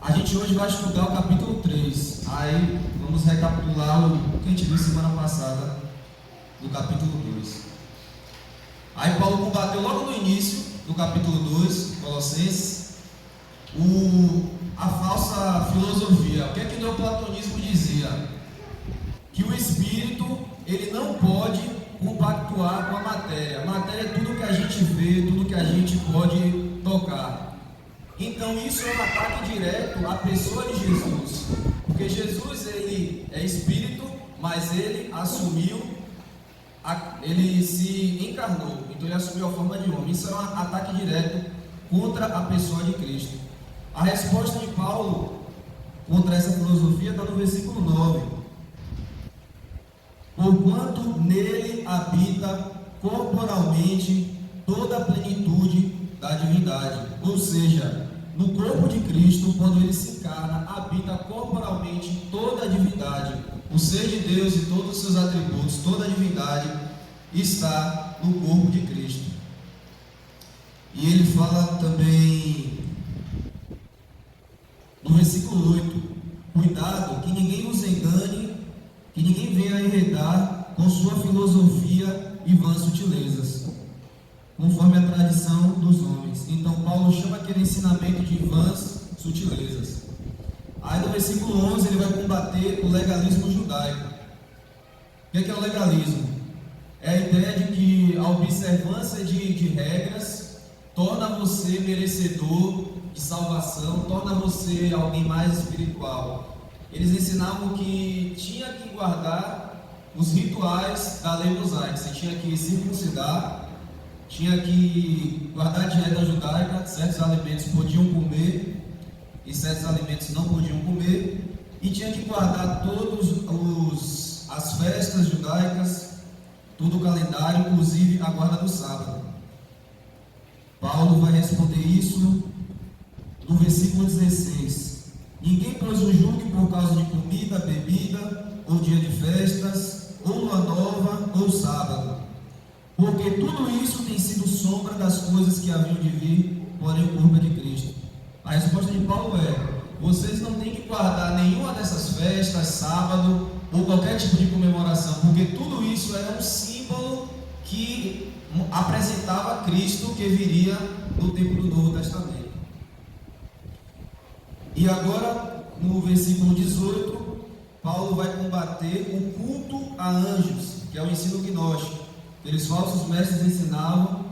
A gente hoje vai estudar o capítulo 3. Aí vamos recapitular o que a gente viu semana passada do capítulo 2. Aí Paulo combateu logo no início do capítulo 2, Colossenses, a falsa filosofia. O que é que o neoplatonismo dizia? Que o espírito ele não pode compactuar com a matéria. A matéria é tudo que a gente vê, tudo que a gente pode tocar. Então isso é um ataque direto à pessoa de Jesus, porque Jesus ele é espírito, mas ele assumiu, ele se encarnou, então ele assumiu a forma de homem. Isso é um ataque direto contra a pessoa de Cristo. A resposta de Paulo contra essa filosofia está no versículo 9. Porquanto nele habita corporalmente toda a plenitude da divindade. Ou seja, no corpo de Cristo, quando ele se encarna, habita corporalmente toda a divindade. O ser de Deus e todos os seus atributos, toda a divindade está no corpo de Cristo. E ele fala também no versículo 8: cuidado que ninguém os engane, que ninguém venha enredar com sua filosofia e vãs sutilezas, conforme a tradição dos homens. Então Paulo chama aquele ensinamento de vãs sutilezas. Aí no versículo 11 ele vai combater o legalismo judaico. O que é o legalismo? É a ideia de que a observância de regras torna você merecedor de salvação, torna você alguém mais espiritual. Eles ensinavam que tinha que guardar os rituais da lei mosaica. Você tinha que circuncidar, tinha que guardar a dieta judaica, certos alimentos podiam comer e certos alimentos não podiam comer, e tinha que guardar todas as festas judaicas, todo o calendário, inclusive a guarda do sábado. Paulo vai responder isso no versículo 16. Ninguém pôs o julgue por causa de comida, bebida, ou dia de festas, ou lua nova, ou sábado, porque tudo isso tem sido sombra das coisas que haviam de vir, porém o corpo é de Cristo. A resposta de Paulo é: vocês não têm que guardar nenhuma dessas festas, sábado, ou qualquer tipo de comemoração, porque tudo isso era um símbolo que apresentava Cristo que viria no tempo do Novo Testamento. E agora, no versículo 18, Paulo vai combater o culto a anjos, que é o ensino gnóstico. Aqueles falsos mestres ensinavam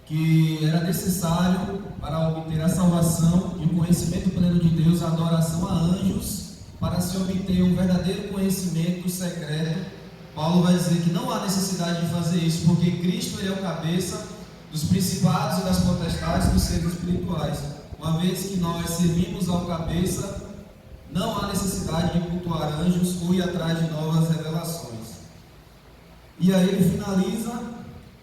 que era necessário, para obter a salvação e o conhecimento pleno de Deus, a adoração a anjos, para se obter um verdadeiro conhecimento secreto. Paulo vai dizer que não há necessidade de fazer isso, porque Cristo ele é o cabeça dos principados e das potestades dos seres espirituais. Uma vez que nós servimos ao cabeça, não há necessidade de cultuar anjos ou ir atrás de novas revelações. E aí ele finaliza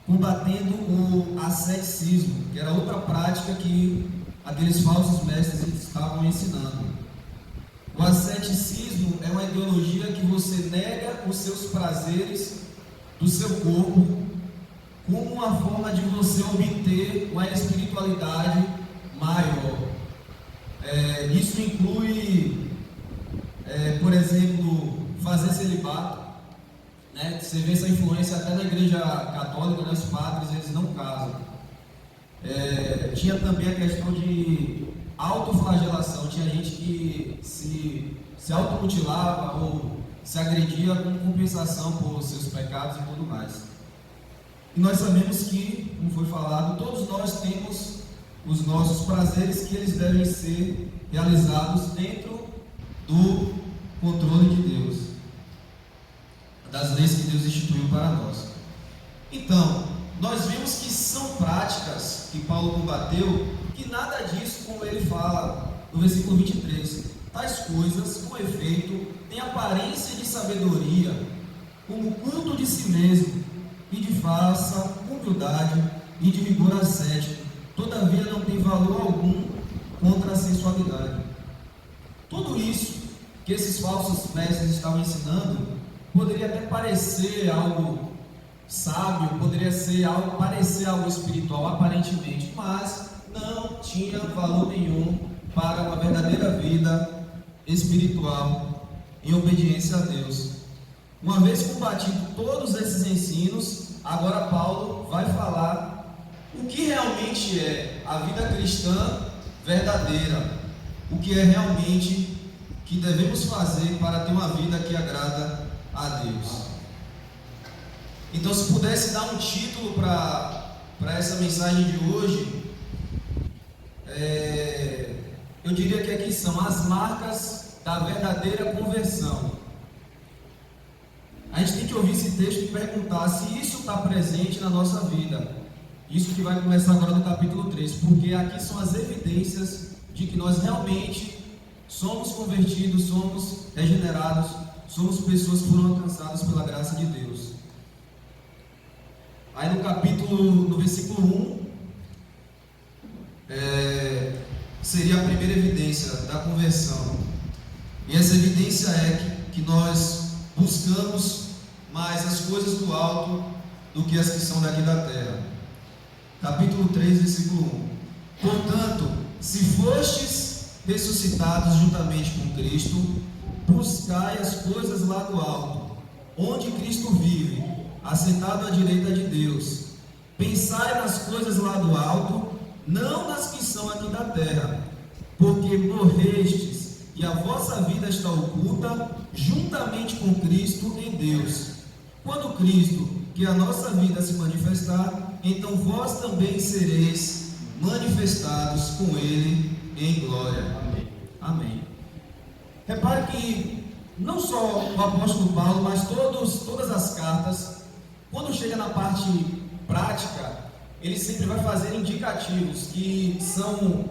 combatendo o asceticismo, que era outra prática que aqueles falsos mestres estavam ensinando. O asceticismo é uma ideologia que você nega os seus prazeres do seu corpo como uma forma de você obter uma espiritualidade maior. Isso inclui, por exemplo, fazer celibato. Você vê essa influência até na igreja católica, né? Os padres eles não casam. Tinha também a questão de autoflagelação. Tinha gente que se automutilava ou se agredia com compensação por seus pecados e tudo mais. E nós sabemos que, como foi falado, todos nós temos os nossos prazeres que eles devem ser realizados dentro do controle de Deus, das leis que Deus instituiu para nós. Então, nós vimos que são práticas que Paulo combateu, que nada disso, como ele fala no versículo 23, tais coisas, com efeito, têm aparência de sabedoria, como culto de si mesmo, e de falsa humildade e de vigor ascético, todavia não tem valor algum contra a sensualidade. Tudo isso que esses falsos mestres estavam ensinando poderia até parecer algo sábio, poderia parecer algo espiritual aparentemente, mas não tinha valor nenhum para uma verdadeira vida espiritual em obediência a Deus. Uma vez combatido todos esses ensinos, agora Paulo vai falar o que realmente é a vida cristã verdadeira, o que é realmente que devemos fazer para ter uma vida que agrada a Deus. Então, se pudesse dar um título para essa mensagem de hoje, eu diria que aqui são as marcas da verdadeira conversão. A gente tem que ouvir esse texto e perguntar se isso está presente na nossa vida. Isso que vai começar agora no capítulo 3, porque aqui são as evidências de que nós realmente somos convertidos, somos regenerados, somos pessoas que foram alcançadas pela graça de Deus. Aí no versículo 1, seria a primeira evidência da conversão. E essa evidência é que nós buscamos mais as coisas do alto do que as que são daqui da terra. Capítulo 3, versículo 1. Portanto, se fostes ressuscitados juntamente com Cristo, buscai as coisas lá do alto, onde Cristo vive, assentado à direita de Deus. Pensai nas coisas lá do alto, não nas que são aqui da terra, porque morrestes e a vossa vida está oculta juntamente com Cristo em Deus. Quando Cristo, que é a nossa vida, se manifestar, então vós também sereis manifestados com Ele em glória. Amém. Amém. Repare que não só o apóstolo Paulo, mas todas as cartas, quando chega na parte prática, ele sempre vai fazer indicativos que são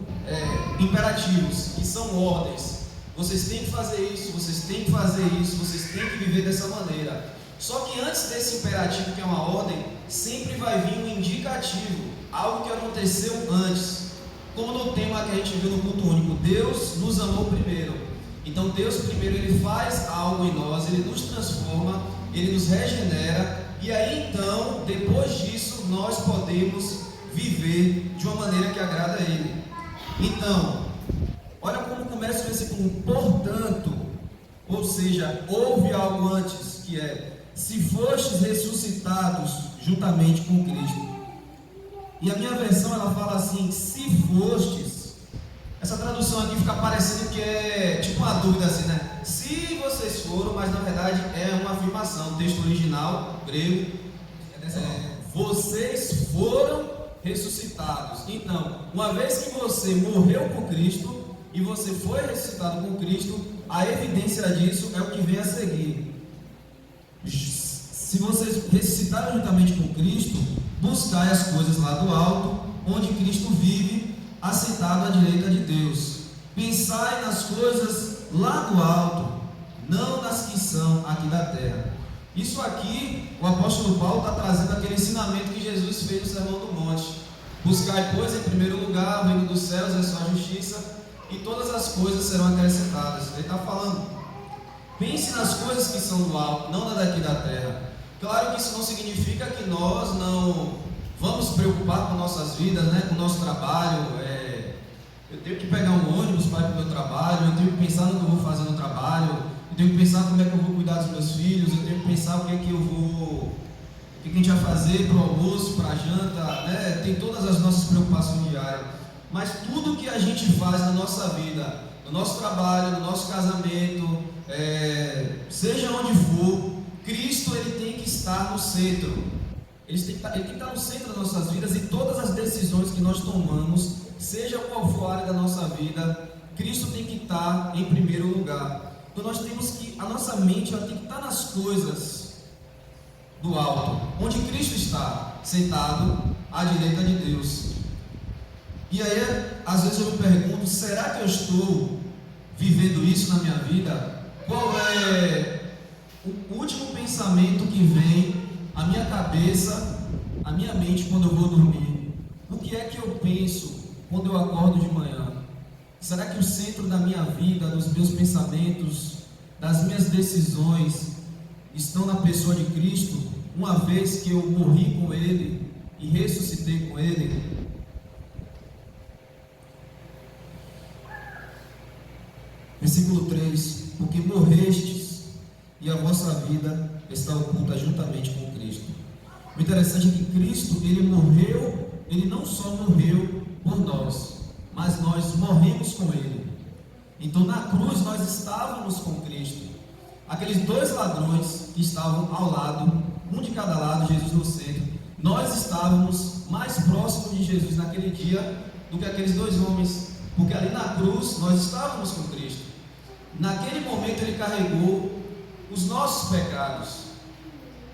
imperativos, que são ordens. Vocês têm que fazer isso, vocês têm que fazer isso, vocês têm que viver dessa maneira. Só que antes desse imperativo, que é uma ordem, sempre vai vir um indicativo, algo que aconteceu antes. Como no tema que a gente viu no culto único, Deus nos amou primeiro. Então Deus primeiro, Ele faz algo em nós, Ele nos transforma, Ele nos regenera, e aí então, depois disso, nós podemos viver de uma maneira que agrada a Ele. Então, olha como começa o versículo 1, portanto, ou seja, houve algo antes, que é, se fostes ressuscitados juntamente com Cristo. E a minha versão, ela fala assim, se fostes. Essa tradução aqui fica parecendo que é tipo uma dúvida assim, né? Se vocês foram, mas na verdade é uma afirmação. O texto original, grego, vocês foram ressuscitados. Então, uma vez que você morreu com Cristo e você foi ressuscitado com Cristo, a evidência disso é o que vem a seguir. Se vocês ressuscitaram juntamente com Cristo, buscai as coisas lá do alto, onde Cristo vive, assentado à direita de Deus. Pensai nas coisas lá do alto, não nas que são aqui da terra. Isso aqui, o apóstolo Paulo está trazendo aquele ensinamento que Jesus fez no Sermão do Monte. Buscai, pois, em primeiro lugar o reino dos céus e a sua justiça, e todas as coisas serão acrescentadas. Ele está falando, pense nas coisas que são do alto, não na daqui da terra. Claro que isso não significa que nós não vamos preocupar com nossas vidas, né? Com o nosso trabalho. Eu tenho que pegar um ônibus para ir para o meu trabalho, eu tenho que pensar no que eu vou fazer no trabalho, eu tenho que pensar como é que eu vou cuidar dos meus filhos, eu tenho que pensar o que a gente vai fazer para o almoço, para a janta, né? Tem todas as nossas preocupações diárias. Mas tudo que a gente faz na nossa vida, no nosso trabalho, no nosso casamento, seja onde for, Cristo, ele tem que estar no centro. Ele tem que estar no centro das nossas vidas, e todas as decisões que nós tomamos, seja qual for a área da nossa vida, Cristo tem que estar em primeiro lugar. Então nós temos que, a nossa mente, ela tem que estar nas coisas do alto, onde Cristo está, sentado à direita de Deus. E aí, às vezes eu me pergunto, será que eu estou vivendo isso na minha vida? Qual é o último pensamento que vem à minha cabeça, à minha mente quando eu vou dormir? O que é que eu penso quando eu acordo de manhã? Será que o centro da minha vida, dos meus pensamentos, das minhas decisões estão na pessoa de Cristo, uma vez que eu morri com Ele e ressuscitei com Ele? Versículo 3: porque morrestes e a vossa vida está oculta juntamente com Cristo. O interessante é que Cristo, ele morreu, ele não só morreu por nós, mas nós morremos com ele. Então na cruz nós estávamos com Cristo. Aqueles dois ladrões que estavam ao lado, um de cada lado, Jesus no centro, nós estávamos mais próximos de Jesus naquele dia do que aqueles dois homens, porque ali na cruz nós estávamos com Cristo. Naquele momento ele carregou os nossos pecados.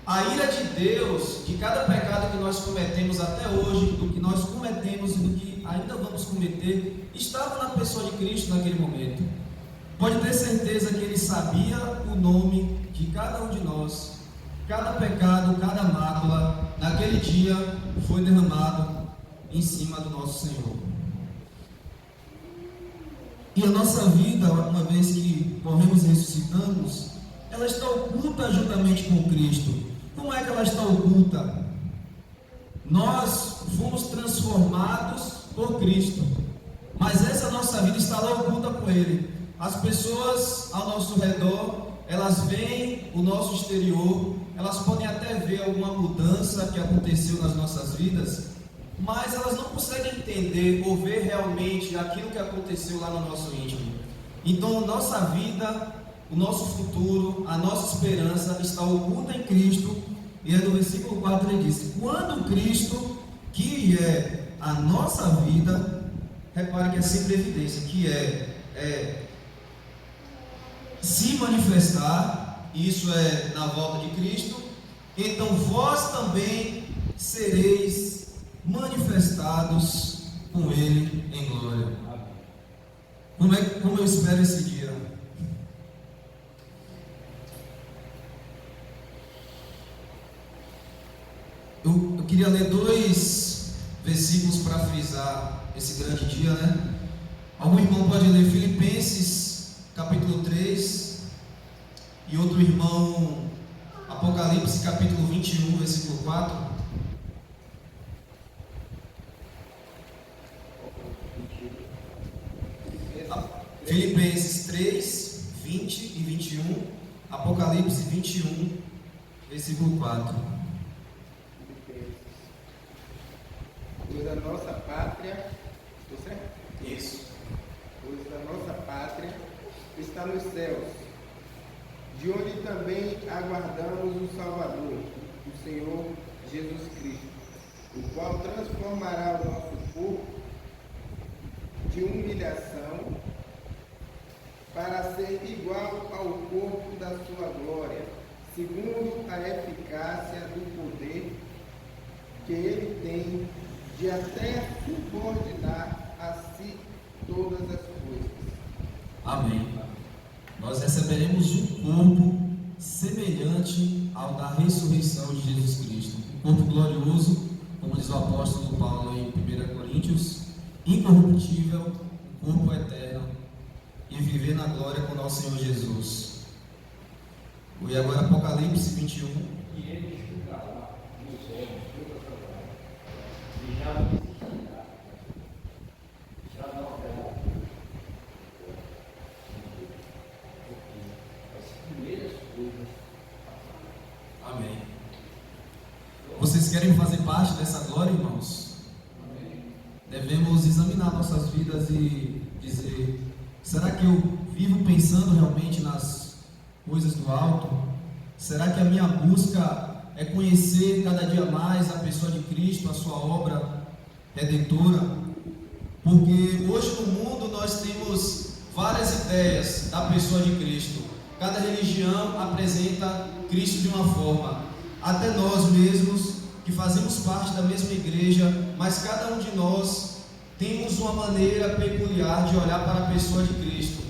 A ira de Deus, de cada pecado que nós cometemos até hoje, do que nós cometemos e do que ainda vamos cometer, estava na pessoa de Cristo naquele momento. Pode ter certeza que ele sabia o nome de cada um de nós. Cada pecado, cada mácula, naquele dia foi derramado em cima do nosso Senhor. E a nossa vida, uma vez que morremos e ressuscitamos, ela está oculta juntamente com Cristo. Como é que ela está oculta? Nós fomos transformados por Cristo, mas essa nossa vida está lá oculta com Ele. As pessoas ao nosso redor, elas veem o nosso exterior, elas podem até ver alguma mudança que aconteceu nas nossas vidas, mas elas não conseguem entender ou ver realmente aquilo que aconteceu lá no nosso íntimo. Então, nossa vida, o nosso futuro, a nossa esperança está oculta em Cristo. E é no versículo 4 ele diz: quando Cristo, que é a nossa vida, repare que é sempre evidência, que é se manifestar, isso é na volta de Cristo, então vós também sereis manifestados com Ele em glória. Como eu espero esse dia? Eu queria ler 2 versículos para frisar esse grande dia, né? Algum irmão pode ler Filipenses capítulo 3 e outro irmão Apocalipse capítulo 21, versículo 4. Filipenses 3, 20 e 21, Apocalipse 21, versículo 4. Pois a nossa pátria, estou certo? Isso. Pois a nossa pátria está nos céus, de onde também aguardamos o Salvador, o Senhor Jesus Cristo, o qual transformará o nosso corpo de humilhação para ser igual ao corpo da sua glória, segundo a eficácia do poder que ele tem de até subordinar a si todas as coisas. Amém. Nós receberemos um corpo semelhante ao da ressurreição de Jesus Cristo. Um corpo glorioso, como diz o apóstolo Paulo em 1 Coríntios, incorruptível, um corpo eterno, e viver na glória com nosso Senhor Jesus. E agora Apocalipse 21. E ele julgará nos céus toda a glória, e já não existirá, já não haverá, porque as primeiras coisas passaram. Amém. Vocês querem fazer parte dessa glória, irmãos? Amém. Devemos examinar nossas vidas e dizer: será que eu vivo pensando realmente nas coisas do alto? Será que a minha busca é conhecer cada dia mais a pessoa de Cristo, a sua obra redentora? Porque hoje no mundo nós temos várias ideias da pessoa de Cristo. Cada religião apresenta Cristo de uma forma. Até nós mesmos, que fazemos parte da mesma igreja, mas cada um de nós temos uma maneira peculiar de olhar para a pessoa de Cristo.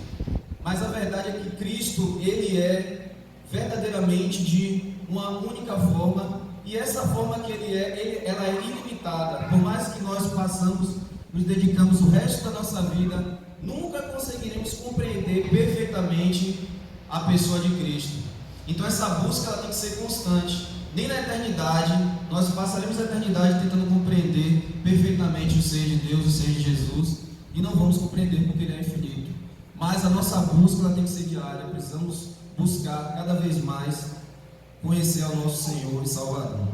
Mas a verdade é que Cristo, ele é verdadeiramente de uma única forma, e essa forma que ela é ilimitada. Por mais que nós nos dedicamos o resto da nossa vida, nunca conseguiremos compreender perfeitamente a pessoa de Cristo. Então essa busca ela tem que ser constante. Nem na eternidade, nós passaremos a eternidade tentando compreender perfeitamente o ser de Deus, o ser de Jesus, e não vamos compreender porque Ele é infinito. mas a nossa busca ela tem que ser diária. Precisamos buscar cada vez mais conhecer ao nosso Senhor e Salvador.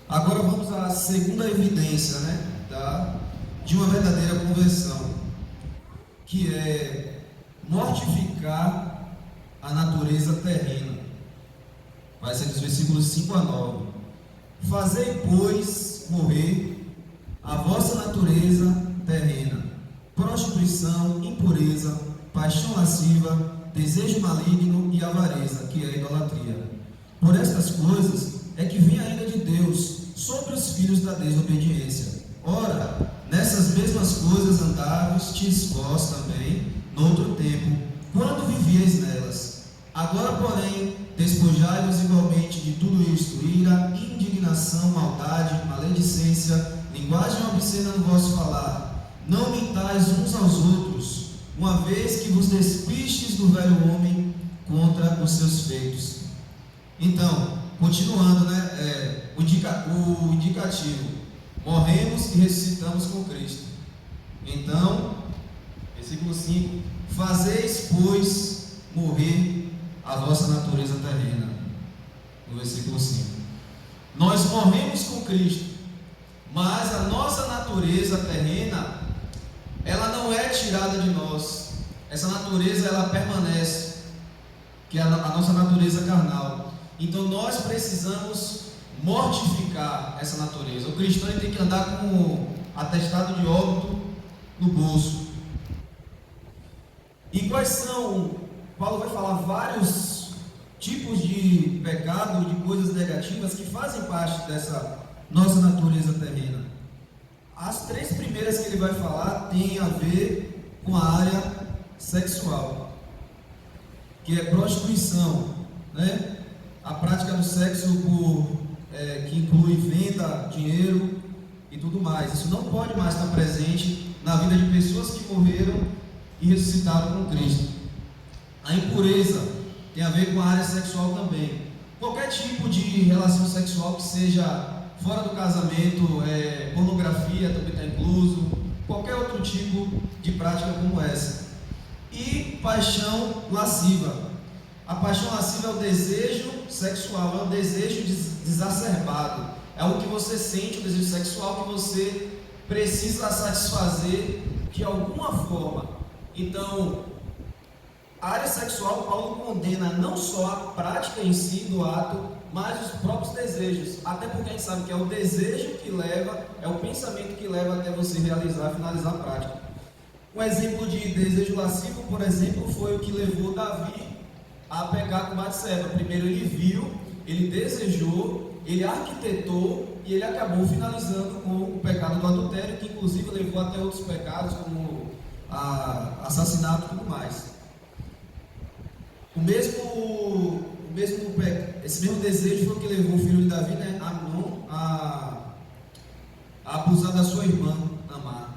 Agora vamos à segunda evidência, de uma verdadeira conversão, que é mortificar a natureza terrena. Vai ser dos versículos 5 a 9. Fazei, pois, morrer a vossa natureza terrena: prostituição, impureza, paixão lasciva, desejo maligno e avareza, que é a idolatria. Por estas coisas é que vem a ira de Deus sobre os filhos da desobediência. Ora, nessas mesmas coisas andavastes vós também, noutro tempo, quando vivíeis nelas. Agora, porém, despojai-vos igualmente de tudo isto: ira, indignação, maldade, maledicência, linguagem obscena no vosso falar. Não mentais uns aos outros, uma vez que vos despistes do velho homem contra os seus feitos. Então, continuando, o indicativo: morremos e ressuscitamos com Cristo. Então, versículo 5: fazeis, pois, morrer a vossa natureza terrena. No versículo 5, nós morremos com Cristo, mas a nossa natureza terrena, ela não é tirada de nós. Essa natureza, ela permanece, que é a nossa natureza carnal. Então nós precisamos mortificar essa natureza. O cristão tem que andar com o atestado de óbito no bolso. E quais são? Paulo vai falar vários tipos de pecado, de coisas negativas que fazem parte dessa nossa natureza terrena. As 3 primeiras que ele vai falar têm a ver com a área sexual, que é prostituição, a prática do sexo que inclui venda, dinheiro e tudo mais. Isso não pode mais estar presente na vida de pessoas que morreram e ressuscitaram com Cristo. A impureza tem a ver com a área sexual também. Qualquer tipo de relação sexual que seja fora do casamento, pornografia também está incluso, qualquer outro tipo de prática como essa. E paixão lasciva. A paixão lasciva é o desejo sexual, é um desejo exacerbado. É algo que você sente, um desejo sexual que você precisa satisfazer de alguma forma. Então, a área sexual, Paulo condena não só a prática em si do ato, mas os próprios desejos. Até porque a gente sabe que é o desejo que leva, é o pensamento que leva até você realizar, finalizar a prática. Um exemplo de desejo lascivo, por exemplo, foi o que levou Davi a pecar com Batseba. Primeiro ele viu, ele desejou, ele arquitetou e ele acabou finalizando com o pecado do adultério, que inclusive levou até outros pecados, como assassinato e tudo mais. Esse mesmo desejo foi o que levou o filho de Davi, Amnon, a abusar da sua irmã, Tamar.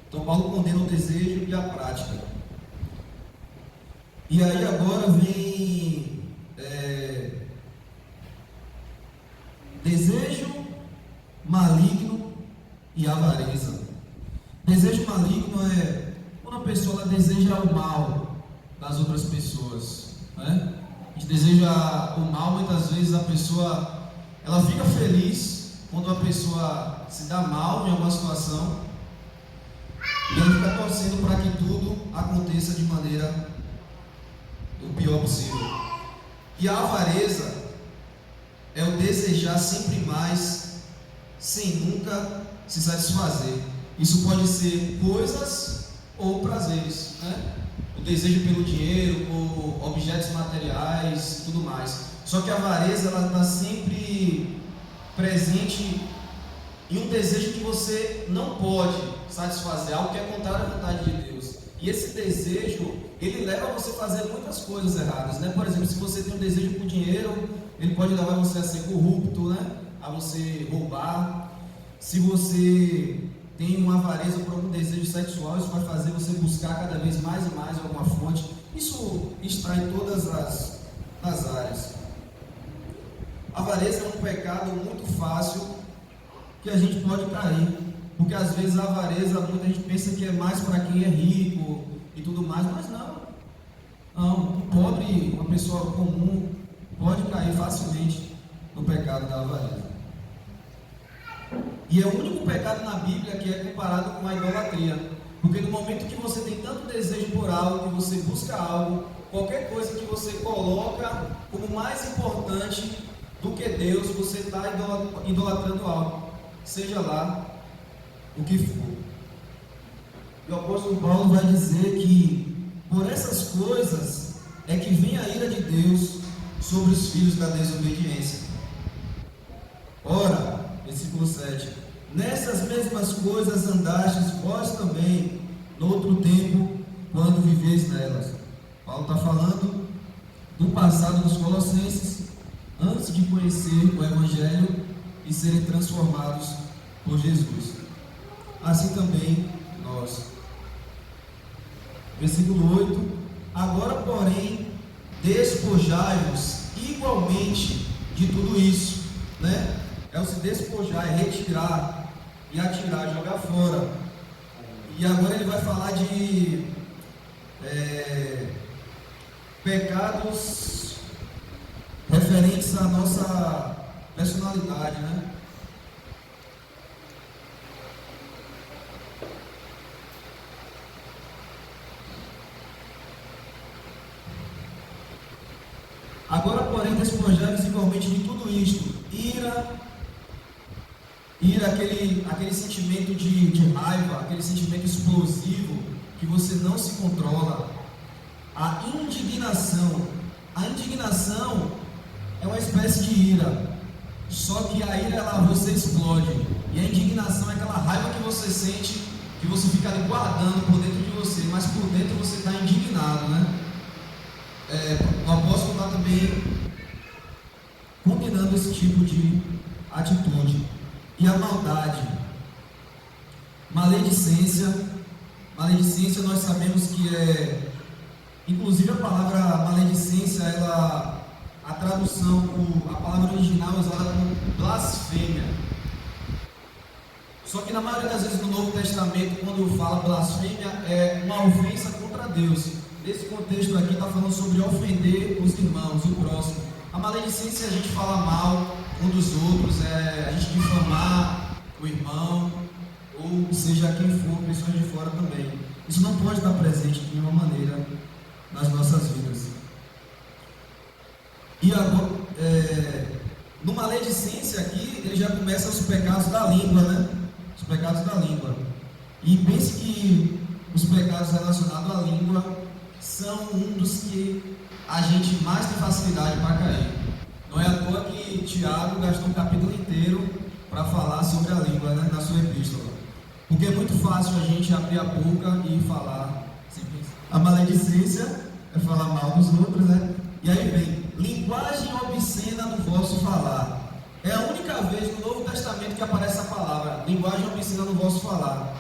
Então Paulo condena o desejo e a prática. E aí agora vem desejo maligno e avareza. Desejo maligno é quando a pessoa deseja o mal das outras pessoas, A gente deseja o mal. Muitas vezes a pessoa ela fica feliz quando a pessoa se dá mal em alguma situação e ela fica torcendo para que tudo aconteça de maneira o pior possível. E a avareza é o desejar sempre mais, sem nunca se satisfazer. Isso pode ser coisas ou prazeres, O desejo pelo dinheiro, por objetos materiais e tudo mais. Só que a avareza, ela está sempre presente em um desejo que você não pode satisfazer, algo que é contrário à vontade de Deus. E esse desejo, ele leva você a fazer muitas coisas erradas, Por exemplo, se você tem um desejo por dinheiro, ele pode levar você a ser corrupto, A você roubar. Se você tem uma avareza por algum desejo sexual, isso vai fazer você buscar cada vez mais e mais alguma fonte. Isso está em todas as áreas. A avareza é um pecado muito fácil que a gente pode cair, porque às vezes a avareza, muita gente pensa que é mais para quem é rico e tudo mais, mas não. Não, um pobre, uma pessoa comum, pode cair facilmente no pecado da avareza. E é o único pecado na Bíblia que é comparado com a idolatria. Porque no momento que você tem tanto desejo por algo, que você busca algo, qualquer coisa que você coloca como mais importante do que Deus, você está idolatrando algo, seja lá o que for. E o apóstolo Paulo vai dizer que por essas coisas é que vem a ira de Deus sobre os filhos da desobediência. Ora, versículo 7: nessas mesmas coisas andastes vós também, no outro tempo, quando viveis nelas. Paulo está falando do passado dos colossenses, antes de conhecer o Evangelho e serem transformados por Jesus. Assim também nós. Versículo 8: agora, porém, despojai-vos igualmente de tudo isso, né? É o se despojar, é retirar e atirar, jogar fora. E agora ele vai falar de pecados referentes à nossa personalidade, né? Agora, porém, despojai-vos igualmente de tudo isto: ira, aquele sentimento de raiva, aquele sentimento explosivo que você não se controla, a indignação. A indignação é uma espécie de ira, só que a ira você explode, e a indignação é aquela raiva que você sente, que você fica ali guardando por dentro de você, mas por dentro você está indignado, né? O apóstolo está também combinando esse tipo de atitude. E a maldade, maledicência nós sabemos que inclusive a palavra maledicência, a tradução, a palavra original é usada como blasfêmia. Só que na maioria das vezes no Novo Testamento, quando fala blasfêmia, é uma ofensa contra Deus. Nesse contexto aqui está falando sobre ofender os irmãos, o próximo. A maledicência é a gente falar mal um dos outros, a gente difamar o irmão, ou seja quem for, pessoas de fora também. Isso não pode estar presente de nenhuma maneira nas nossas vidas. E agora, no maledicência aqui, ele já começa os pecados da língua, né? Os pecados da língua. E pense que os pecados relacionados à língua são um dos que a gente mais tem facilidade para cair. Não é à toa que Tiago gastou um capítulo inteiro para falar sobre a língua, né, na sua epístola. Porque é muito fácil a gente abrir a boca e falar. A maledicência é falar mal dos outros, né? E aí vem, linguagem obscena no vosso falar. É a única vez no Novo Testamento que aparece essa palavra, linguagem obscena no vosso falar.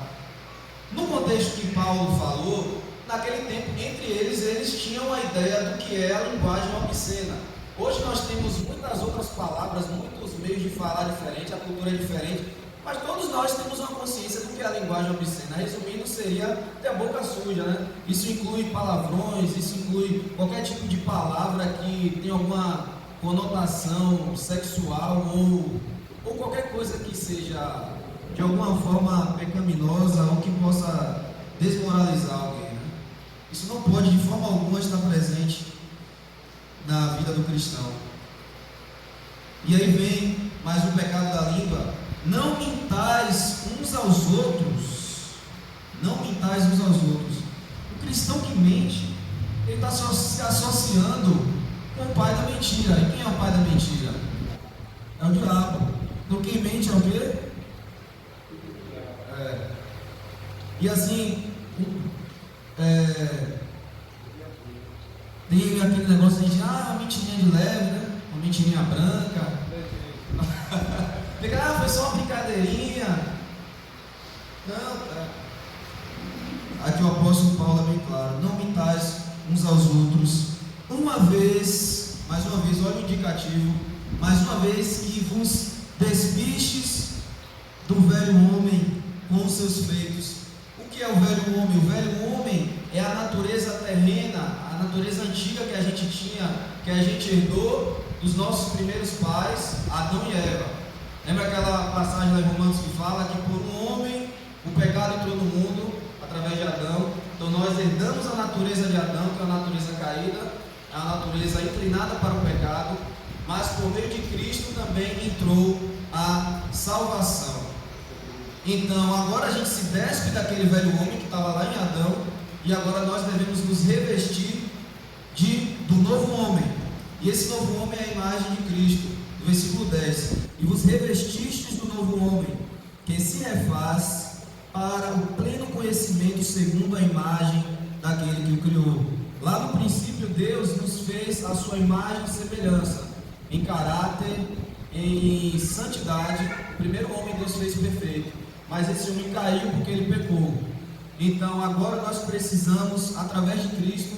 No contexto que Paulo falou, naquele tempo, entre eles tinham a ideia do que é a linguagem obscena. Hoje nós temos muitas outras palavras, muitos meios de falar diferente, a cultura é diferente, mas todos nós temos uma consciência do que é a linguagem obscena. Resumindo, seria ter a boca suja, né? Isso inclui palavrões, isso inclui qualquer tipo de palavra que tem alguma conotação sexual ou qualquer coisa que seja de alguma forma pecaminosa ou que possa desmoralizar alguém, né? Isso não pode de forma alguma estar presente na vida do cristão. E aí vem mais o pecado da língua: não mintais uns aos outros. Não mintais uns aos outros. O cristão que mente, ele está se associando com o pai da mentira. E quem é o pai da mentira? É o diabo. Então quem mente é o quê? E assim, tem aquele negócio de uma mentirinha de leve, né? Uma mentirinha branca. Foi só uma brincadeirinha. Não, aqui o apóstolo Paulo é bem claro: não mintais uns aos outros, mais uma vez, olha o indicativo, mais uma vez que vos despistes do velho homem com os seus feitos. O que é o velho homem? O velho homem é a natureza terrena, a natureza antiga que a gente tinha, que a gente herdou dos nossos primeiros pais, Adão e Eva. Lembra aquela passagem lá em Romanos que fala que por um homem o pecado entrou no mundo através de Adão? Então nós herdamos a natureza de Adão, que é a natureza caída, a natureza inclinada para o pecado, mas por meio de Cristo também entrou a salvação. Então agora a gente se despe daquele velho homem que estava lá em Adão, e agora nós devemos nos revestir do novo homem. E esse novo homem é a imagem de Cristo. No versículo 10: e vos revestistes do novo homem, que se refaz para o pleno conhecimento segundo a imagem daquele que o criou. Lá no princípio Deus nos fez a sua imagem e semelhança, em caráter, em santidade. O primeiro homem Deus fez perfeito, mas esse homem caiu porque ele pecou. Então agora nós precisamos, através de Cristo,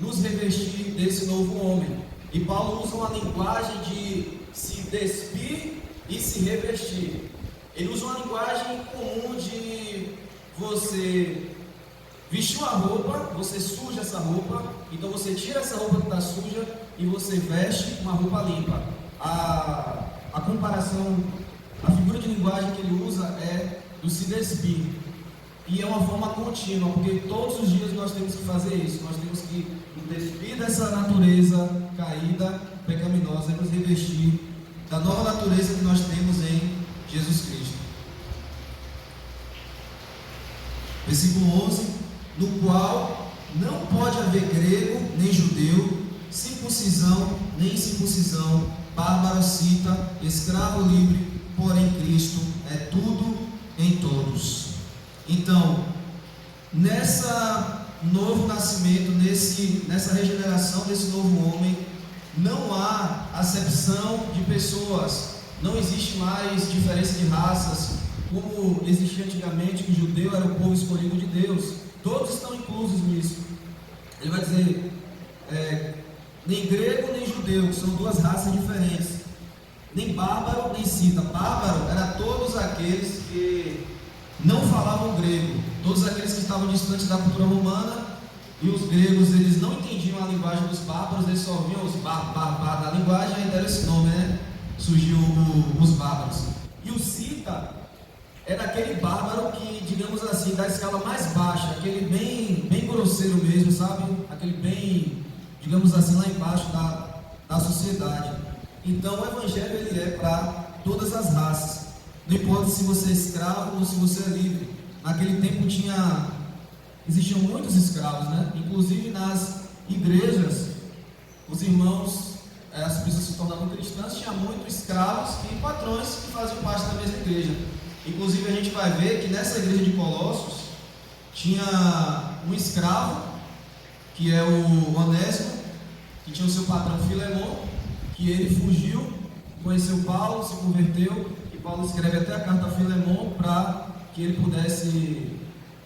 nos revestir desse novo homem. E Paulo usa uma linguagem de se despir e se revestir. Ele usa uma linguagem comum de você vestiu a roupa, você suja essa roupa, então você tira essa roupa que está suja e você veste uma roupa limpa. A comparação, a figura de linguagem que ele usa é do se despir. E é uma forma contínua, porque todos os dias nós temos que fazer isso. Nós temos que nos despir dessa natureza caída, pecaminosa, e nos revestir da nova natureza que nós temos em Jesus Cristo. Versículo 11: no qual não pode haver grego nem judeu, circuncisão nem incircuncisão, bárbaro, cita, escravo, livre, porém Cristo é tudo em todos. Então, nessa novo nascimento, nessa regeneração desse novo homem, não há acepção de pessoas, não existe mais diferença de raças, como existia antigamente, que o judeu era o povo escolhido de Deus. Todos estão inclusos nisso. Ele vai dizer, nem grego nem judeu, que são duas raças diferentes, nem bárbaro nem cita. Bárbaro era todos aqueles que não falavam grego, todos aqueles que estavam distantes da cultura romana. E os gregos, eles não entendiam a linguagem dos bárbaros, eles só ouviam os da linguagem, aí deram esse nome, né? Surgiu os bárbaros. E o cita era aquele bárbaro que, digamos assim, da escala mais baixa, aquele bem grosseiro mesmo, sabe? Aquele bem, digamos assim, lá embaixo da sociedade. Então o evangelho ele é para todas as raças, não importa se você é escravo ou se você é livre. Naquele tempo existiam muitos escravos, né? Inclusive nas igrejas, os irmãos, as pessoas se tornavam cristãs, tinha muitos escravos e patrões que faziam parte da mesma igreja. Inclusive a gente vai ver que nessa igreja de Colossos tinha um escravo, que é o Onésimo, que tinha o seu patrão Filemon, que ele fugiu, conheceu Paulo, se converteu, e Paulo escreve até a carta a Filemon para que ele pudesse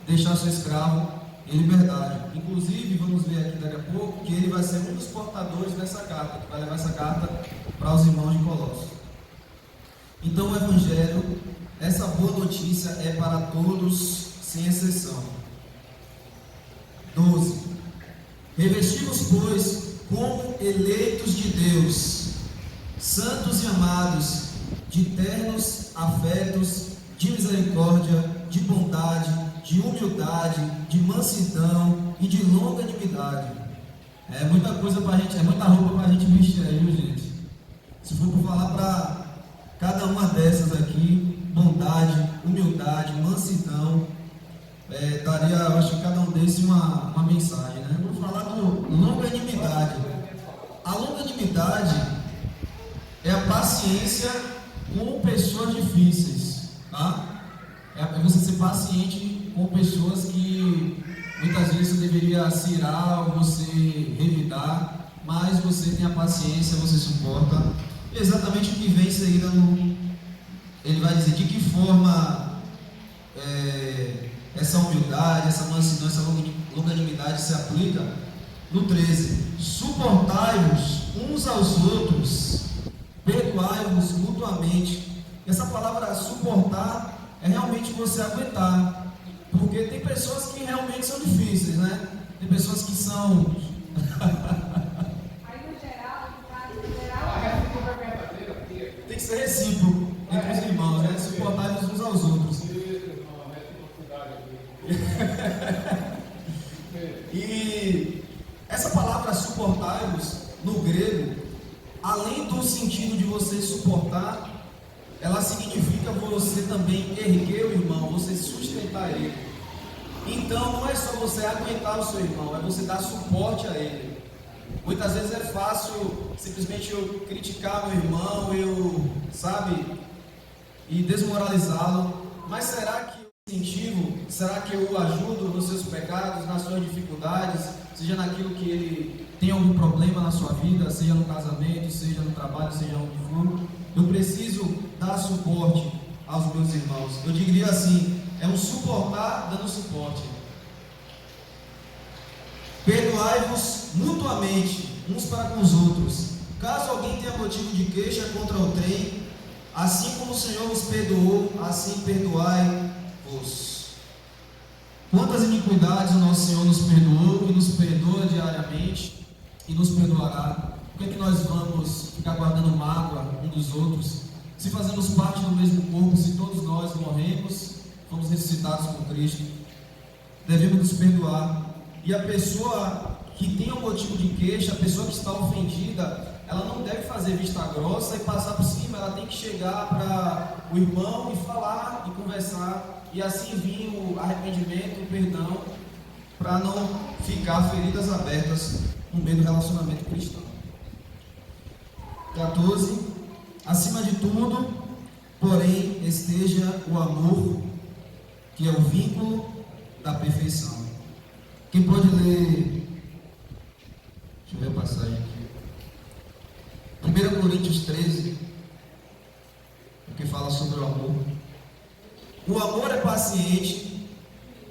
deixar seu escravo em liberdade. Inclusive, vamos ver aqui daqui a pouco, que ele vai ser um dos portadores dessa carta, que vai levar essa carta para os irmãos de Colossos. Então o evangelho, essa boa notícia é para todos, sem exceção. 12. Revestimos, pois, como eleitos de Deus, santos e amados, de ternos afetos, de misericórdia, de bondade, de humildade, de mansidão e de longanimidade. É muita coisa para a gente, é muita roupa para a gente vestir aí, viu, gente? Se for por falar para cada uma dessas aqui, bondade, humildade, mansidão, daria, eu acho que cada um desses uma mensagem, né? Eu vou falar do longanimidade. A longanimidade é a paciência com pessoas difíceis, tá? É você ser paciente com pessoas que muitas vezes você deveria se irar ou você revidar, mas você tem a paciência, você suporta. E exatamente o que vem em seguida, ele vai dizer de que forma essa humildade, essa mansidão, essa longanimidade se aplica. No 13: suportai-vos uns aos outros, perdoai-vos mutuamente. Essa palavra suportar é realmente você aguentar, porque tem pessoas que realmente são difíceis, né? Tem pessoas que são... Aí no geral, Tem que ser recíproco entre os irmãos, né? Suportar uns aos outros. E essa palavra suportar-vos, no grego, além do sentido de você suportar, ela significa você também erguer o irmão, você sustentar ele. Então não é só você aguentar o seu irmão, é você dar suporte a ele. Muitas vezes é fácil simplesmente eu criticar meu irmão, e desmoralizá-lo. Mas será que eu incentivo? Será que eu o ajudo nos seus pecados, nas suas dificuldades, seja naquilo que ele tem algum problema na sua vida, seja no casamento, seja no trabalho, seja onde for? Eu preciso dar suporte aos meus irmãos. Eu diria assim, é um suportar dando suporte. Perdoai-vos mutuamente, uns para com os outros, caso alguém tenha motivo de queixa contra o trem, assim como o Senhor vos perdoou, assim perdoai-vos. Quantas iniquidades o nosso Senhor nos perdoou e nos perdoa diariamente e nos perdoará? Por que nós vamos ficar guardando mágoa um dos outros? Se fazemos parte do mesmo corpo, se todos nós morremos, fomos ressuscitados com Cristo, devemos nos perdoar. E a pessoa que tem um motivo de queixa, a pessoa que está ofendida, ela não deve fazer vista grossa e passar por cima, ela tem que chegar para o irmão e falar, e conversar, e assim vir o arrependimento, o perdão, para não ficar feridas abertas no meio do relacionamento cristão. 14. Acima de tudo, porém, esteja o amor, que é o vínculo da perfeição. Quem pode ler? Deixa eu ver a passagem aqui. 1 Coríntios 13, que fala sobre o amor. O amor é paciente,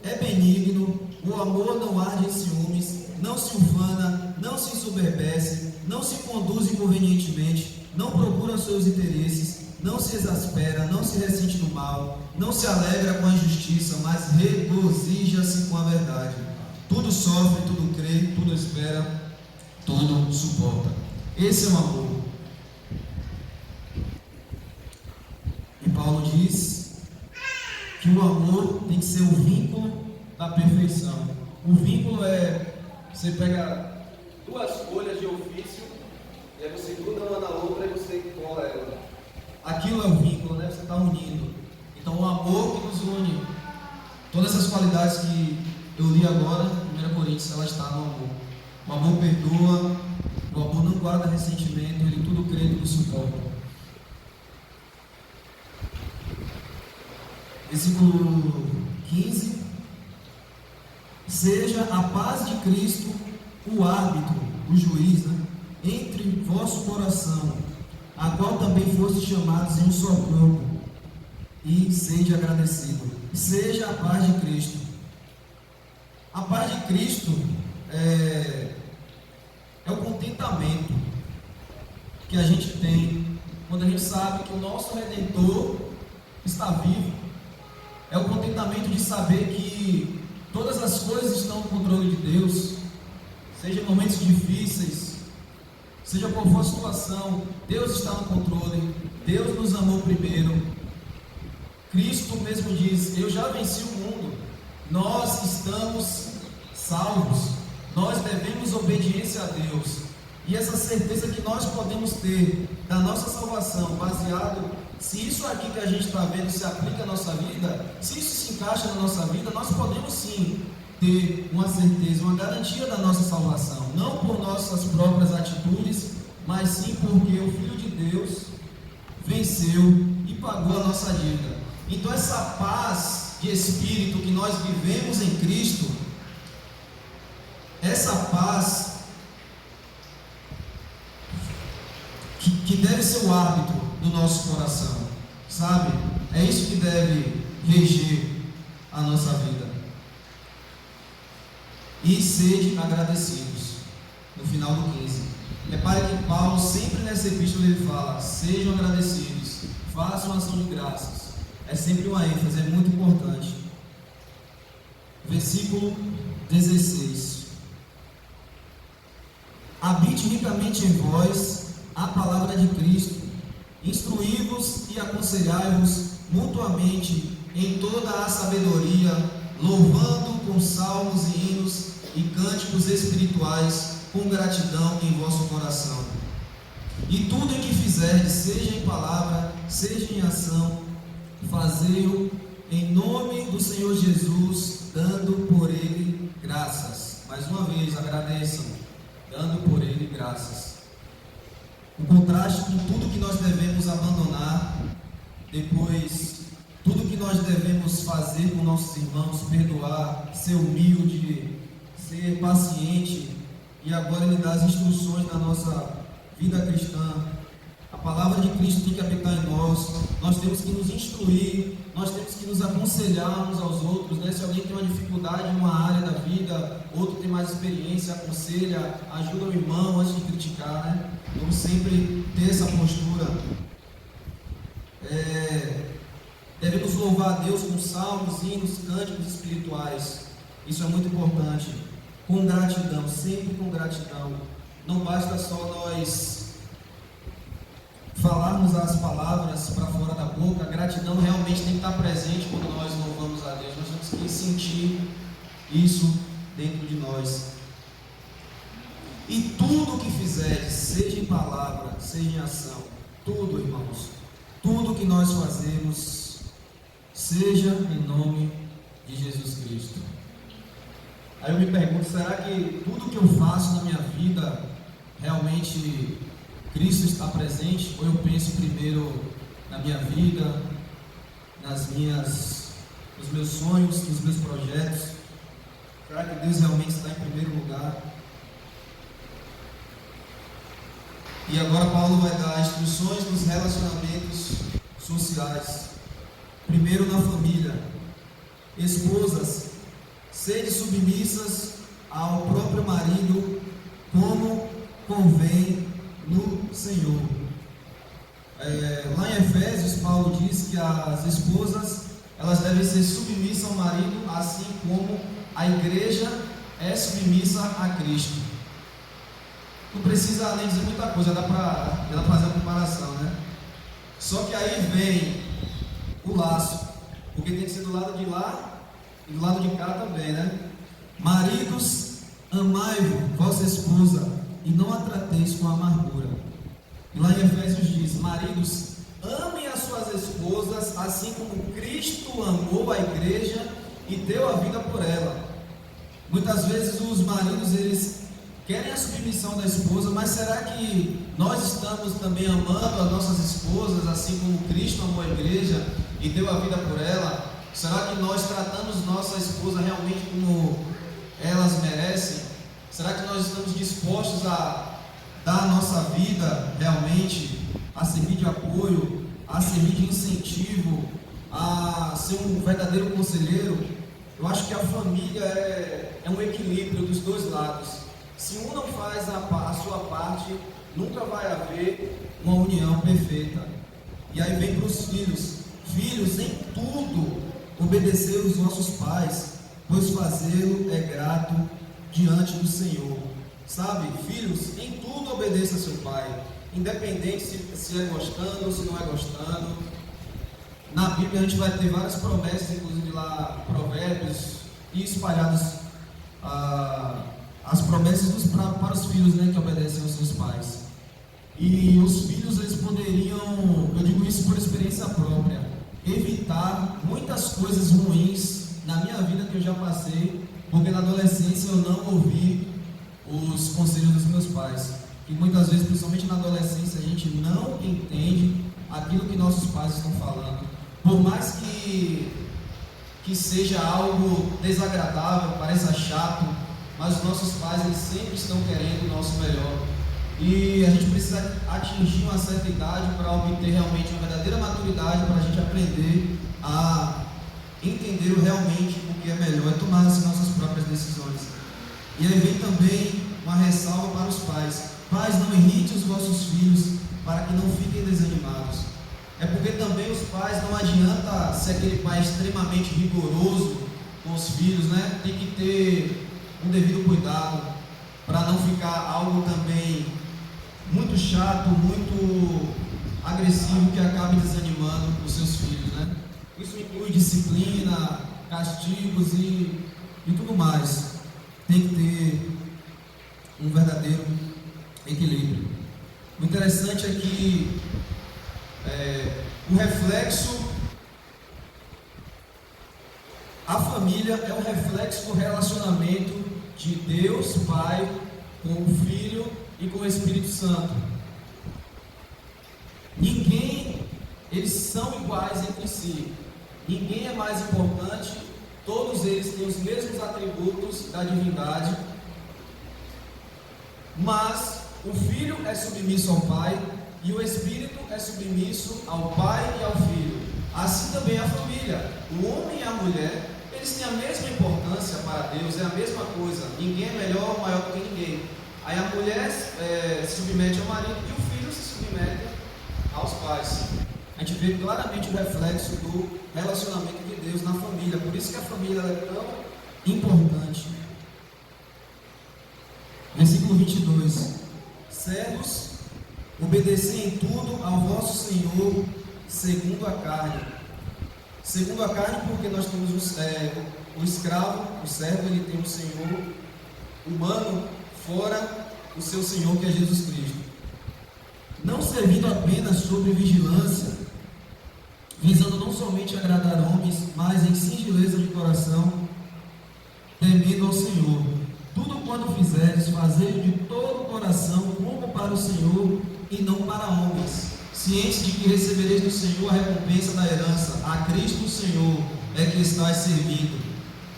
é benigno, o amor não arde em ciúmes, não se ufana, não se ensoberbece, não se conduz inconvenientemente, não procura seus interesses, não se exaspera, não se ressente do mal, não se alegra com a injustiça, mas regozija-se com a verdade. Tudo sofre, tudo crê, tudo espera, tudo suporta. Esse é o amor. E Paulo diz que o amor tem que ser o vínculo da perfeição. O vínculo é, você pega duas folhas de ofício, e aí você gruda uma na outra e você cola ela. Aquilo é o vínculo, né? Você está unindo. Então o amor que nos une. Todas essas qualidades que eu li agora, 1 Coríntios, ela está no amor. O amor perdoa, o amor não guarda ressentimento, ele tudo crê, tudo suporta. Versículo 15. Seja a paz de Cristo o árbitro, o juiz, né, entre vosso coração, a qual também fostes chamados em um só corpo, e sede agradecido. Seja a paz de Cristo. A paz de Cristo é o contentamento que a gente tem quando a gente sabe que o nosso Redentor está vivo. É o contentamento de saber que todas as coisas estão no controle de Deus, seja em momentos difíceis, seja qual for a situação, Deus está no controle, Deus nos amou primeiro. Cristo mesmo diz: eu já venci o mundo, nós estamos salvos, nós devemos obediência a Deus. E essa certeza que nós podemos ter da nossa salvação, baseado, se isso aqui que a gente está vendo se aplica à nossa vida, se isso se encaixa na nossa vida, nós podemos sim ter uma certeza, uma garantia da nossa salvação, não por nossas próprias atitudes, mas sim porque o Filho de Deus venceu e pagou a nossa dívida. Então essa paz de espírito que nós vivemos em Cristo, essa paz que deve ser o árbitro do nosso coração, sabe? É isso que deve reger a nossa vida. E sede agradecidos, no final do 15. Repare que Paulo, sempre nessa epístola, ele fala: sejam agradecidos, façam ação de graças. é sempre uma ênfase, é muito importante. Versículo 16: habite ricamente em vós a palavra de Cristo, instruí-vos e aconselhai-vos mutuamente em toda a sabedoria, louvando com salmos e hinos e cânticos espirituais com gratidão em vosso coração. E tudo em que fizerdes, seja em palavra, seja em ação, fazei-o em nome do Senhor Jesus, dando por Ele graças. Mais uma vez, agradeçam, dando por Ele graças. O contraste com tudo que nós devemos abandonar, depois, tudo que nós devemos fazer com nossos irmãos, perdoar, ser humilde, ser paciente, e agora Ele dá as instruções na nossa vida cristã. A palavra de Cristo tem que habitar em nós temos que nos instruir, nós temos que nos aconselhar uns aos outros, né? Se alguém tem uma dificuldade em uma área da vida, outro tem mais experiência, aconselha, ajuda o irmão antes de criticar, né? Vamos sempre ter essa postura. Devemos louvar a Deus com salmos, hinos, cânticos espirituais. Isso é muito importante. Com gratidão, sempre com gratidão. Não basta só nós falarmos as palavras para fora da boca. A gratidão realmente tem que estar presente quando nós louvamos a Deus. Nós temos que sentir isso dentro de nós. E tudo o que fizerdes, seja em palavra, seja em ação, tudo, irmãos, tudo que nós fazemos, seja em nome de Jesus Cristo. Aí eu me pergunto, será que tudo que eu faço na minha vida, realmente Cristo está presente? Ou eu penso primeiro na minha vida, nos meus sonhos, nos meus projetos? Será que Deus realmente está em primeiro lugar? E agora Paulo vai dar instruções nos relacionamentos sociais. Primeiro na família. Esposas, sede submissas ao próprio marido, como convém no Senhor. Lá em Efésios, Paulo diz que as esposas, elas devem ser submissas ao marido, assim como a igreja é submissa a Cristo. Não precisa além dizer muita coisa, dá para fazer a comparação, né? Só que aí vem o laço, porque tem que ser do lado de lá e do lado de cá também, né? Maridos, amai-vos vossa esposa e não a trateis com amargura. E lá em Efésios diz: maridos, amem as suas esposas, assim como Cristo amou a igreja e deu a vida por ela. Muitas vezes os maridos, eles querem a submissão da esposa, mas será que nós estamos também amando as nossas esposas, assim como Cristo amou a igreja e deu a vida por ela? Será que nós tratamos nossa esposa realmente como elas merecem? Será que nós estamos dispostos a dar a nossa vida realmente, a servir de apoio, a servir de incentivo, a ser um verdadeiro conselheiro? Eu acho que a família é um equilíbrio dos dois lados. Se um não faz a sua parte, nunca vai haver uma união perfeita. E aí vem para os filhos. Filhos, em tudo, obedecer os nossos pais, pois fazê-lo é grato diante do Senhor. Sabe, filhos, em tudo obedeça a seu pai, independente se é gostando ou se não é gostando. Na Bíblia a gente vai ter várias promessas, inclusive lá, Provérbios, e espalhados as promessas para os filhos, né, que obedecem aos seus pais. E os filhos, eles poderiam, eu digo isso por experiência própria, evitar muitas coisas ruins na minha vida que eu já passei, porque na adolescência eu não ouvi os conselhos dos meus pais. E muitas vezes, principalmente na adolescência, a gente não entende aquilo que nossos pais estão falando. Por mais que seja algo desagradável, pareça chato, mas os nossos pais, eles sempre estão querendo o nosso melhor. E a gente precisa atingir uma certa idade para obter realmente uma verdadeira maturidade, para a gente aprender a entender realmente o que é melhor, é tomar as nossas próprias decisões. E aí vem também uma ressalva para os pais. Pais, não irrite os vossos filhos, para que não fiquem desanimados. é porque também os pais, não adianta ser aquele pai extremamente rigoroso com os filhos, né? Tem que ter um devido cuidado para não ficar algo também muito chato, muito agressivo, que acabe desanimando os seus filhos, né? Isso inclui disciplina, castigos e tudo mais. Tem que ter um verdadeiro equilíbrio. O interessante é que o reflexo, a família é um reflexo do relacionamento de Deus Pai com o Filho e com o Espírito Santo. Eles são iguais entre si. Ninguém é mais importante. Todos eles têm os mesmos atributos da divindade. Mas o Filho é submisso ao Pai e o Espírito é submisso ao Pai e ao Filho. Assim também a família. O homem e a mulher, eles têm a mesma importância para Deus, é a mesma coisa. Ninguém é melhor ou maior do que ninguém. Aí a mulher se submete ao marido e o filho se submete aos pais. A gente vê claramente o reflexo do relacionamento de Deus na família. Por isso que a família é tão importante. Versículo 22. Servos, obedecei em tudo ao vosso Senhor segundo a carne. Segundo a carne, porque nós temos o escravo, o servo, ele tem um senhor humano fora o seu Senhor, que é Jesus Cristo. Não servindo apenas sob vigilância, visando não somente agradar homens, mas em singeleza de coração, temendo ao Senhor. Tudo quanto fizeres, fazei de todo o coração, como para o Senhor e não para homens, cientes de que recebereis do Senhor a recompensa da herança. A Cristo o Senhor é que estáis servindo.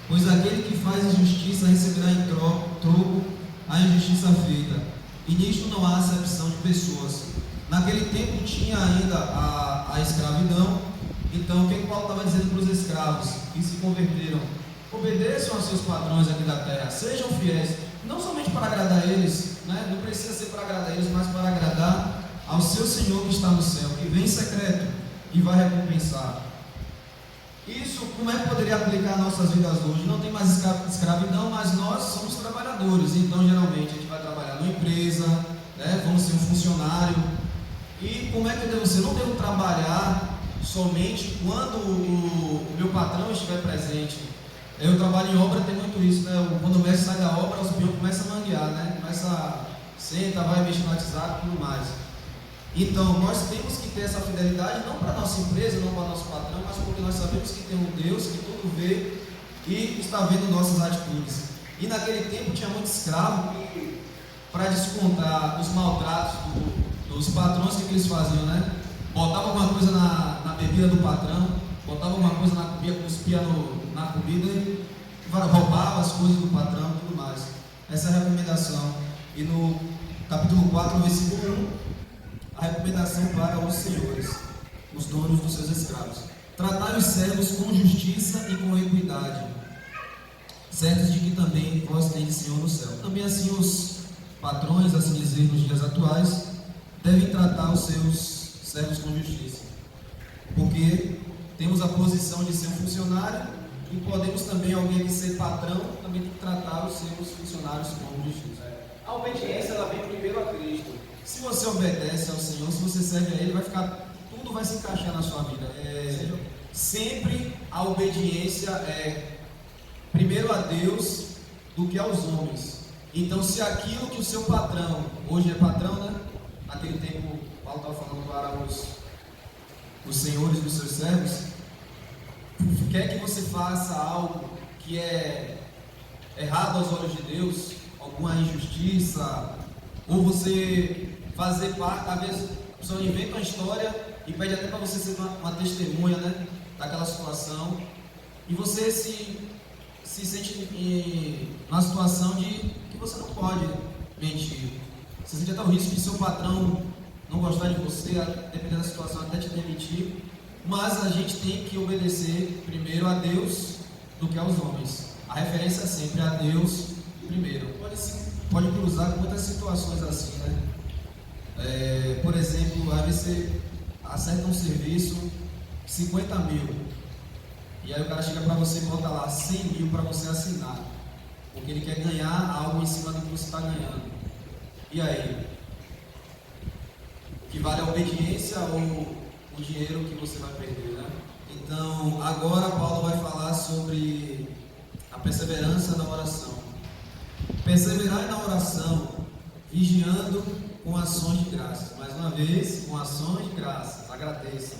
Pois aquele que faz injustiça receberá em troco a injustiça feita. E nisto não há acepção de pessoas. Naquele tempo tinha ainda a escravidão. Então, o que Paulo estava dizendo para os escravos que se converteram? Obedeçam aos seus patrões aqui da terra, sejam fiéis, não somente para agradar eles, né? Não precisa ser para agradar eles, mas para agradar ao seu Senhor que está no céu, que vem em secreto e vai recompensar. Isso, como é que poderia aplicar nossas vidas hoje? Não tem mais escravidão, mas nós somos trabalhadores, então geralmente a gente vai trabalhar numa empresa, né? Vamos ser um funcionário. E como é que eu devo ser? Eu não devo trabalhar somente quando o meu patrão estiver presente. Eu trabalho em obra, tem muito isso, né? Quando o mestre sai da obra, os peões começam a manguear, né? Senta, vai mexer no WhatsApp e tudo mais. Então, nós temos que ter essa fidelidade, não para a nossa empresa, não para o nosso patrão, mas porque nós sabemos que tem um Deus que tudo vê e está vendo nossas atitudes. E naquele tempo tinha muito escravo que, para descontar os maltratos dos patrões, o que eles faziam, né? Botavam alguma coisa na bebida do patrão, botavam alguma coisa na comida, cuspia na comida e roubava as coisas do patrão e tudo mais. Essa é a recomendação. E no capítulo 4, versículo 1, a recomendação para os senhores, os donos dos seus escravos: tratai os servos com justiça e com equidade, certos de que também vós tendes Senhor no céu. Também assim os patrões, assim dizer, nos dias atuais, devem tratar os seus servos com justiça, porque temos a posição de ser um funcionário e podemos também, alguém que ser patrão, também tem que tratar os seus funcionários com justiça. A obediência, ela vem primeiro a Cristo. Se você obedece ao Senhor, se você serve a Ele, tudo vai se encaixar na sua vida. Sempre a obediência é primeiro a Deus do que aos homens. Então, se aquilo que o seu patrão, hoje é patrão, né? Naquele tempo, Paulo estava falando para os senhores dos seus servos, quer que você faça algo que é errado aos olhos de Deus, alguma injustiça, ou você fazer parte, às vezes a pessoa inventa uma história e pede até para você ser uma testemunha, né, daquela situação, e você se sente numa situação de que você não pode mentir. Você sente até o risco de seu patrão não gostar de você, dependendo da situação, até te demitir. Mas a gente tem que obedecer primeiro a Deus do que aos homens. A referência é sempre a Deus primeiro. Pode cruzar com muitas situações assim, né? Por exemplo, às vezes acerta um serviço 50 mil, e aí o cara chega para você e bota lá 100 mil para você assinar, porque ele quer ganhar algo em cima do que você está ganhando. E aí? O que vale a obediência ou o dinheiro que você vai perder, né? Então, agora Paulo vai falar sobre a perseverança na oração. Perseverar na oração, vigiando com ações de graças. Mais uma vez, com ações de graças. Agradeçam.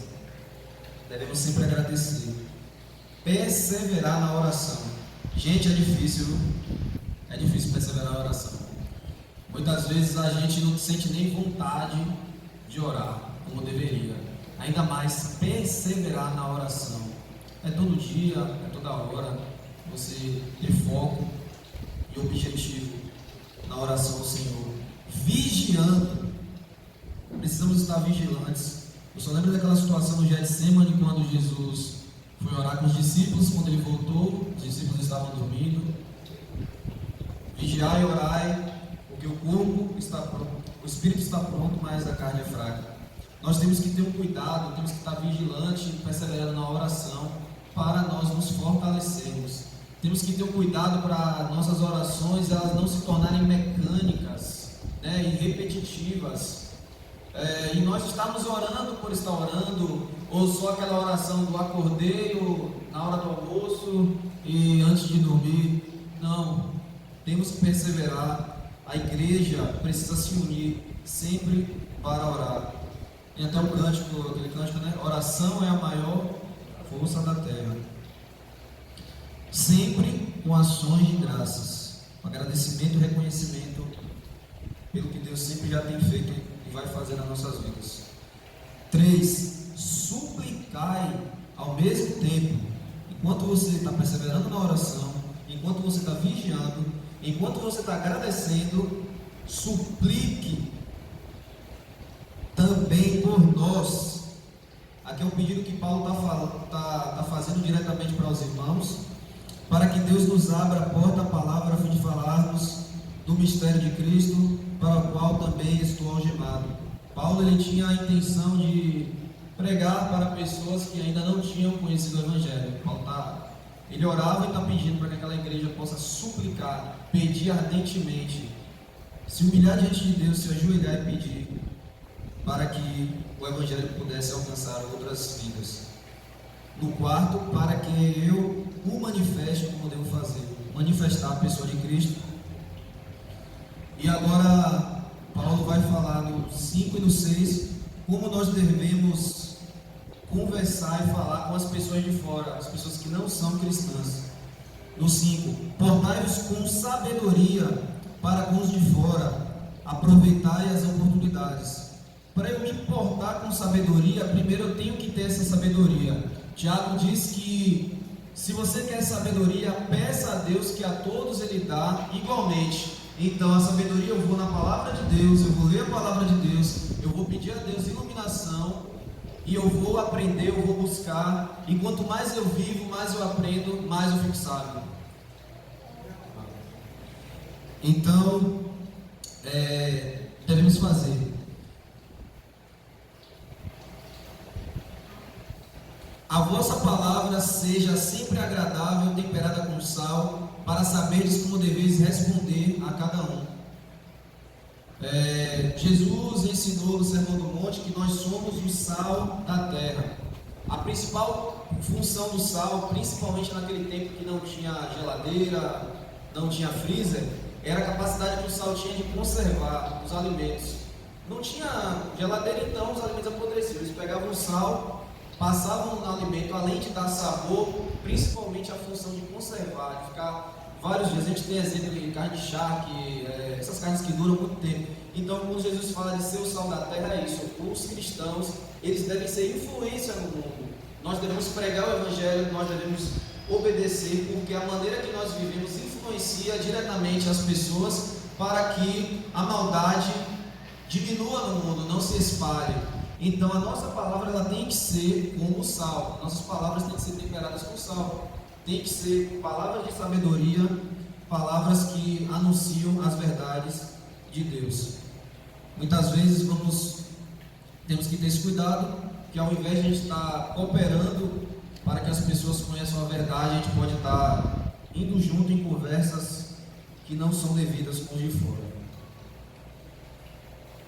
Devemos sempre agradecer. Perseverar na oração. Gente, é difícil, viu? É difícil perseverar na oração. Muitas vezes a gente não sente nem vontade de orar como deveria. Ainda mais perseverar na oração. É todo dia, é toda hora você ter foco e objetivo na oração ao Senhor. Vigiando. Precisamos estar vigilantes. Eu só lembro daquela situação no Getsemane, quando Jesus foi orar com os discípulos. Quando ele voltou, os discípulos estavam dormindo. Vigiai e orai, porque o corpo está pronto, o espírito está pronto, mas a carne é fraca. Nós temos que ter um cuidado, temos que estar vigilante, perseverando na oração, para nós nos fortalecermos. Temos que ter um cuidado para nossas orações elas não se tornarem mecânicas, né, e repetitivas. E nós estamos orando por estar orando, ou só aquela oração do acordeio na hora do almoço e antes de dormir. Não, temos que perseverar. A igreja precisa se unir sempre para orar. Tem até um cântico, aquele cântico, né? Oração é a maior força da terra. Sempre com ações de graças, agradecimento e reconhecimento pelo que Deus sempre já tem feito e vai fazer nas nossas vidas. 3. Suplicai ao mesmo tempo, enquanto você está perseverando na oração, enquanto você está vigiando, enquanto você está agradecendo, suplique também por nós. Aqui é um pedido que Paulo está fazendo diretamente para os irmãos, para que Deus nos abra a porta à palavra a fim de falarmos do mistério de Cristo, para o qual também estou algemado. Paulo ele tinha a intenção de pregar para pessoas que ainda não tinham conhecido o Evangelho. Ele orava e está pedindo para que aquela igreja possa suplicar, pedir ardentemente, se humilhar diante de Deus, se ajoelhar e pedir, para que o Evangelho pudesse alcançar outras vidas. No 4, para que eu o manifeste como devo fazer, manifestar a pessoa de Cristo. E agora Paulo vai falar no 5 e no 6, como nós devemos conversar e falar com as pessoas de fora, as pessoas que não são cristãs. No 5, portai-vos com sabedoria para com os de fora, aproveitai as oportunidades. Para eu me portar com sabedoria, primeiro eu tenho que ter essa sabedoria. Tiago diz que se você quer sabedoria, peça a Deus, que a todos Ele dá igualmente. Então a sabedoria eu vou na palavra de Deus, eu vou ler a palavra de Deus, eu vou pedir a Deus iluminação, e eu vou aprender, eu vou buscar, e quanto mais eu vivo, mais eu aprendo, mais eu fico sábio. Então, devemos fazer. A vossa palavra seja sempre agradável, temperada com sal, para saberes como deveis responder a cada um. Jesus ensinou no Sermão do Monte que nós somos o sal da terra. A principal função do sal, principalmente naquele tempo que não tinha geladeira, não tinha freezer, era a capacidade que o sal tinha de conservar os alimentos. Não tinha geladeira, então os alimentos apodreciam. Eles pegavam o sal, passavam no alimento, além de dar sabor, principalmente a função de conservar, de ficar vários dias. A gente tem exemplo de carne de charque, essas carnes que duram muito tempo. Então, quando Jesus fala de ser o sal da terra, é isso. Os cristãos, eles devem ser influência no mundo. Nós devemos pregar o Evangelho, nós devemos obedecer, porque a maneira que nós vivemos influencia diretamente as pessoas para que a maldade diminua no mundo, não se espalhe. Então a nossa palavra ela tem que ser como sal. Nossas palavras têm que ser temperadas com sal. Tem que ser palavras de sabedoria, palavras que anunciam as verdades de Deus. Muitas vezes temos que ter esse cuidado que ao invés de a gente estar cooperando para que as pessoas conheçam a verdade, a gente pode estar indo junto em conversas que não são devidas com os de fora.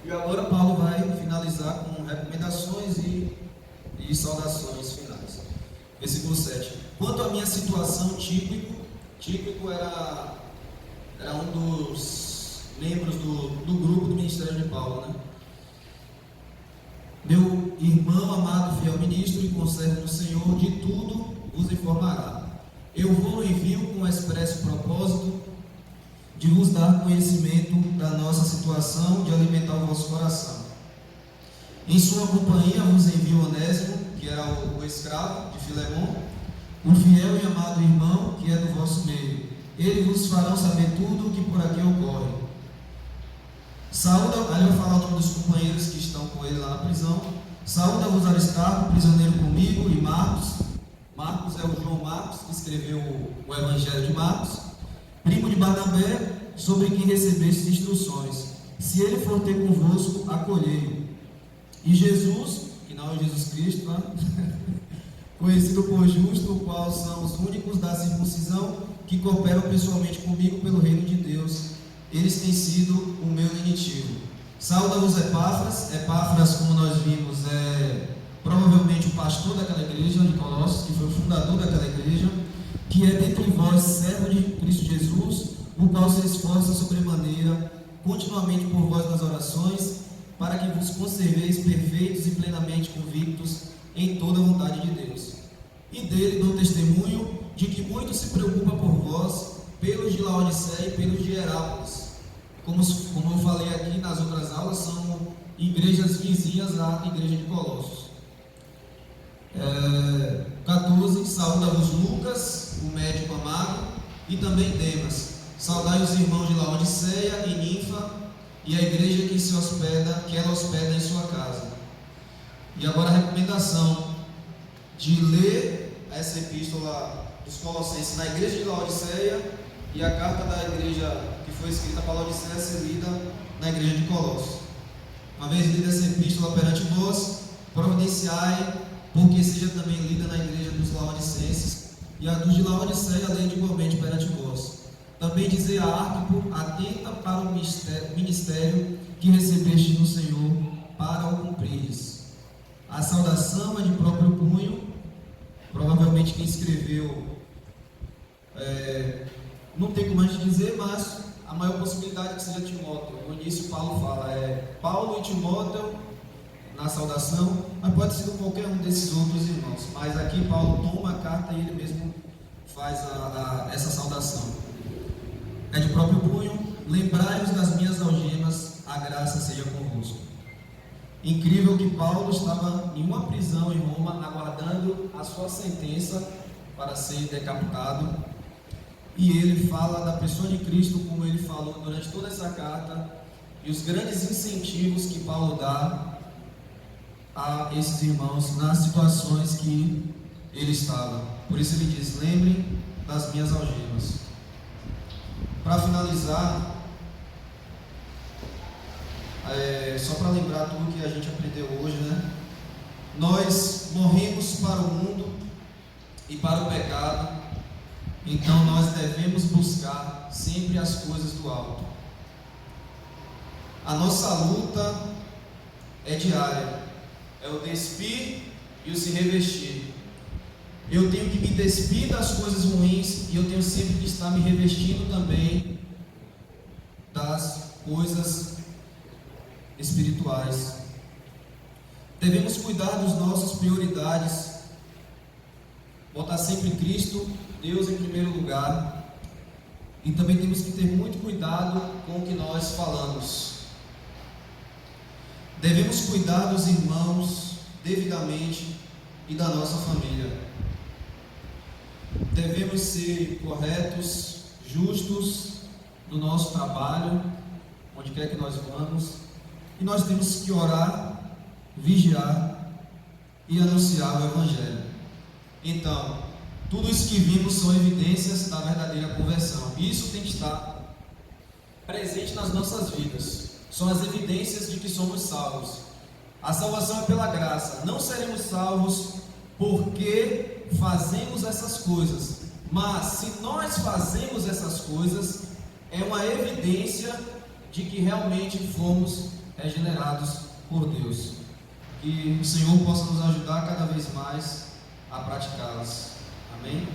E agora Paulo vai finalizar com recomendações e saudações finais. Versículo 7. Quanto à minha situação, Tíquico era um dos membros do grupo do ministério de Paulo, né? Meu irmão, amado, fiel ministro e conservo no Senhor, de tudo vos informará. Eu vou envio com o expresso propósito de vos dar conhecimento da nossa situação, de alimentar o vosso coração. Em sua companhia vos envio Onésimo, que era o escravo de Filemon, o fiel e amado irmão, que é do vosso meio. Ele vos fará saber tudo o que por aqui ocorre. Saúda, ali eu vou falar o nome dos companheiros que estão com ele lá na prisão. Saúda-vos Aristarco, prisioneiro comigo, e Marcos. Marcos é o João Marcos, que escreveu o Evangelho de Marcos, primo de Barnabé, sobre quem recebestes instruções. Se ele for ter convosco, acolhei-o. E Jesus, que não é Jesus Cristo, tá? Conhecido por justo, o qual são os únicos da circuncisão que cooperam pessoalmente comigo pelo reino de Deus. Eles têm sido o meu lenitivo. Sauda-vos Epáfras, como nós vimos, é provavelmente o pastor daquela igreja de Colossos, que foi o fundador daquela igreja, que é dentre vós servo de Cristo Jesus, o qual se esforça sobremaneira continuamente por vós nas orações, para que vos conserveis perfeitos e plenamente convictos em toda a vontade de Deus. E dele dou testemunho de que muito se preocupa por vós, pelos de Laodiceia e pelos de Herápolis. Como eu falei aqui nas outras aulas, são igrejas vizinhas à igreja de Colossos. 14. Saúda-vos Lucas, o médico amado, e também Demas. Saudai os irmãos de Laodiceia e Ninfa, e a igreja que ela hospeda em sua casa. E agora a recomendação de ler essa epístola dos Colossenses na igreja de Laodiceia, e a carta da igreja que foi escrita para Laodiceia ser lida na igreja de Colossos. Uma vez lida essa epístola perante vós, providenciai, porque seja também lida na igreja dos Laodicenses, e a dos de Laodiceia lede igualmente perante vós. Também dizei a Arquipo, atenta para o ministério que recebeste no Senhor, para o cumprires. A saudação é de próprio punho, provavelmente quem escreveu, não tem como a gente dizer, mas a maior possibilidade é que seja Timóteo. No início Paulo fala, Paulo e Timóteo na saudação, mas pode ser qualquer um desses outros irmãos. Mas aqui Paulo toma a carta e ele mesmo faz essa saudação. É de próprio punho, lembrai-vos das minhas algemas, a graça seja convosco. Incrível que Paulo estava em uma prisão em Roma, aguardando a sua sentença para ser decapitado, e ele fala da pessoa de Cristo, como ele falou durante toda essa carta, e os grandes incentivos que Paulo dá a esses irmãos nas situações que ele estava. Por isso ele diz, lembrem das minhas algemas. Para finalizar, só para lembrar tudo que a gente aprendeu hoje, né? Nós morremos para o mundo e para o pecado, então nós devemos buscar sempre as coisas do alto. A nossa luta é diária, é o despir e o se revestir. Eu tenho que me despir das coisas ruins e eu tenho sempre que estar me revestindo também das coisas espirituais. Devemos cuidar das nossas prioridades, botar sempre Cristo, Deus em primeiro lugar, e também temos que ter muito cuidado com o que nós falamos. Devemos cuidar dos irmãos devidamente e da nossa família. Devemos ser corretos, justos no nosso trabalho, onde quer que nós vamos, e nós temos que orar, vigiar e anunciar o Evangelho. Então, tudo isso que vimos são evidências da verdadeira conversão. Isso tem que estar presente nas nossas vidas. São as evidências de que somos salvos. A salvação é pela graça. Não seremos salvos porque fazemos essas coisas. Mas se nós fazemos essas coisas, é uma evidência de que realmente fomos regenerados por Deus. Que o Senhor possa nos ajudar cada vez mais a praticá-las. Amém?